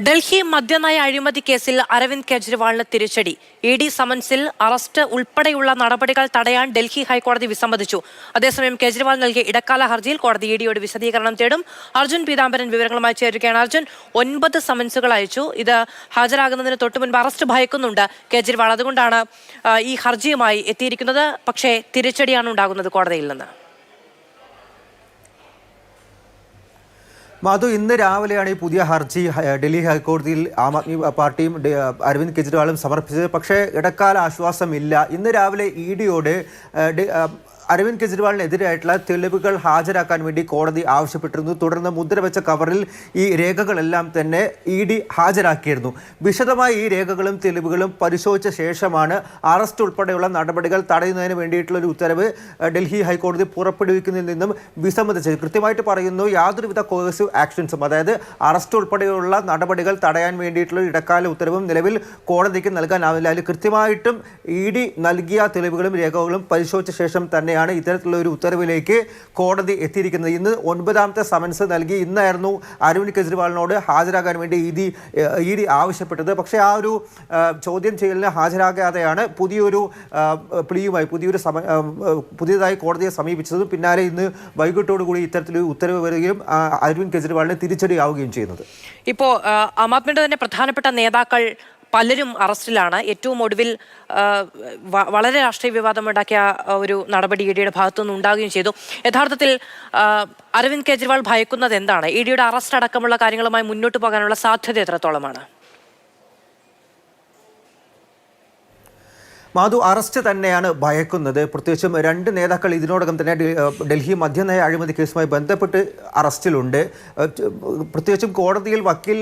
ഡൽഹി മദ്യനയ അഴിമതി കേസിൽ അരവിന്ദ് കെജ്രിവാളിന് തിരിച്ചടി. ഇഡി സമൻസിൽ അറസ്റ്റ് ഉൾപ്പെടെയുള്ള നടപടികൾ തടയാൻ ഡൽഹി ഹൈക്കോടതി വിസമ്മതിച്ചു. അതേസമയം കെജ്രിവാൾ നൽകിയ ഇടക്കാല ഹർജിയിൽ കോടതി ഇഡിയോട് വിശദീകരണം തേടും. അർജുൻ പീതാംബരൻ വിവരങ്ങളുമായി ചേരുകയാണ്. അർജുൻ, 9 സമൻസുകൾ അയച്ചു. ഇത് ഹാജരാകുന്നതിന് തൊട്ടുമുൻപ് അറസ്റ്റ് ഭയക്കുന്നുണ്ട് കെജ്രിവാൾ, അതുകൊണ്ടാണ് ഈ ഹർജിയുമായി എത്തിയിരിക്കുന്നത്. പക്ഷേ തിരിച്ചടിയാണ് ഉണ്ടാകുന്നത് കോടതിയിൽ നിന്ന്. മാധു, ഇന്ന് രാവിലെയാണ് ഈ പുതിയ ഹർജി ഡൽഹി ഹൈക്കോടതിയിൽ ആം ആദ്മി പാർട്ടിയും അരവിന്ദ് കെജ്രിവാളും സമർപ്പിച്ചത്. പക്ഷേ ഇടക്കാല ആശ്വാസമില്ല. ഇന്ന് രാവിലെ ഇഡിയോട് അരവിന്ദ് കെജ്രിവാളിനെതിരായിട്ടുള്ള തെളിവുകൾ ഹാജരാക്കാൻ വേണ്ടി കോടതി ആവശ്യപ്പെട്ടിരുന്നു. തുടർന്ന് മുദ്രവെച്ച കവറിൽ ഈ രേഖകളെല്ലാം തന്നെ ഇഡി ഹാജരാക്കിയിരുന്നു. വിശദമായി ഈ രേഖകളും തെളിവുകളും പരിശോധിച്ച ശേഷമാണ് അറസ്റ്റ് ഉൾപ്പെടെയുള്ള നടപടികൾ തടയുന്നതിന് വേണ്ടിയിട്ടുള്ള ഒരു ഉത്തരവ് ഡൽഹി ഹൈക്കോടതി പുറപ്പെടുവിക്കുന്നതിൽ നിന്നും വിസമ്മതിച്ചത്. കൃത്യമായിട്ട് പറയുന്നു, യാതൊരുവിധ കോഴ്സീവ് ആക്ഷൻസും, അതായത് അറസ്റ്റ് ഉൾപ്പെടെയുള്ള നടപടികൾ തടയാൻ വേണ്ടിയിട്ടുള്ള ഇടക്കാല ഉത്തരവും നിലവിൽ കോടതിക്ക് നൽകാനാവില്ല. അതിൽ കൃത്യമായിട്ടും ഇഡി നൽകിയ തെളിവുകളും രേഖകളും പരിശോധിച്ച ശേഷം തന്നെ ഇത്തരത്തിലുള്ള ഒരു ഉത്തരവിലേക്ക് കോടതി എത്തിയിരിക്കുന്നത്. ഇന്ന് 9ാമത്തെ സമൻസ് നൽകി. ഇന്നായിരുന്നു അരവിന്ദ് കെജ്രിവാളിനോട് ഹാജരാകാൻ വേണ്ടി ഇഡി ആവശ്യപ്പെട്ടത്. പക്ഷേ ആ ഒരു ചോദ്യം ചെയ്യലിന് ഹാജരാകാതെയാണ് പുതിയൊരു പ്ലീയുമായി പുതിയതായി കോടതിയെ സമീപിച്ചതും പിന്നാലെ ഇന്ന് വൈകിട്ടോടുകൂടി ഇത്തരത്തിലൊരു ഉത്തരവ് വരികയും അരവിന്ദ് കെജ്രിവാളിന് തിരിച്ചടിയാവുകയും ചെയ്യുന്നത്. ഇപ്പോൾ ആം ആദ്മിയുടെ തന്നെ പ്രധാനപ്പെട്ട നേതാക്കൾ പലരും അറസ്റ്റിലാണ്. ഏറ്റവും ഒടുവിൽ വളരെ രാഷ്ട്രീയ വിവാദമുണ്ടാക്കിയ ഒരു നടപടി ഇഡിയുടെ ഭാഗത്തുനിന്ന് ഉണ്ടാകുകയും ചെയ്തു. യഥാർത്ഥത്തിൽ അരവിന്ദ് കെജ്രിവാൾ ഭയക്കുന്നത് എന്താണ്? ഇഡിയുടെ അറസ്റ്റ് അടക്കമുള്ള കാര്യങ്ങളുമായി മുന്നോട്ട് പോകാനുള്ള സാധ്യത എത്രത്തോളമാണ്? മാധു, അറസ്റ്റ് തന്നെയാണ് ഭയക്കുന്നത്. പ്രത്യേകിച്ചും 2 നേതാക്കൾ ഇതിനോടകം തന്നെ ഡൽഹി മദ്യനയ അഴിമതി കേസുമായി ബന്ധപ്പെട്ട് അറസ്റ്റിലുണ്ട്. പ്രത്യേകിച്ചും കോടതിയിൽ വക്കീൽ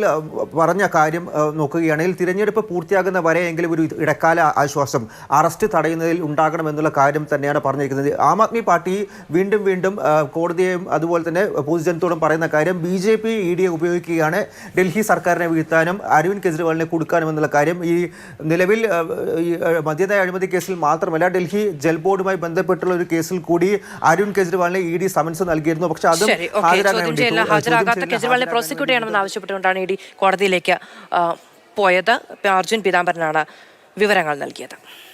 പറഞ്ഞ കാര്യം നോക്കുകയാണെങ്കിൽ തിരഞ്ഞെടുപ്പ് പൂർത്തിയാകുന്ന വരെയെങ്കിലും ഒരു ഇടക്കാല ആശ്വാസം അറസ്റ്റ് തടയുന്നതിൽ ഉണ്ടാകണമെന്നുള്ള കാര്യം തന്നെയാണ് പറഞ്ഞിരിക്കുന്നത്. ആം ആദ്മി പാർട്ടി വീണ്ടും കോടതിയെയും അതുപോലെ തന്നെ പൊതുജനത്തോടും പറയുന്ന കാര്യം BJP ഇഡിയെ ഉപയോഗിക്കുകയാണ് ഡൽഹി സർക്കാരിനെ വീഴ്ത്താനും അരവിന്ദ് കെജ്രിവാളിനെ കൊടുക്കാനുമെന്നുള്ള കാര്യം. ഈ നിലവിൽ മദ്യനയ അഴിമതി കേസിൽ മാത്രമല്ല, ഡൽഹി ജൽ ബോർഡുമായി ബന്ധപ്പെട്ടുള്ള ഒരു കേസിൽ കൂടി അരവിന്ദ് കെജ്രിവാളിനെ ഇഡി സമൻസ് നൽകിയിരുന്നു. പക്ഷെ അതും ഹാജരാകാത്ത കെജ്രിവാളിനെ പ്രോസിക്യൂട്ട് ചെയ്യണമെന്ന് ആവശ്യപ്പെട്ടുകൊണ്ടാണ് ഇഡി കോടതിയിലേക്ക് പോയത്. അർജുൻ പീതാംബരനാണ് വിവരങ്ങൾ നൽകിയത്.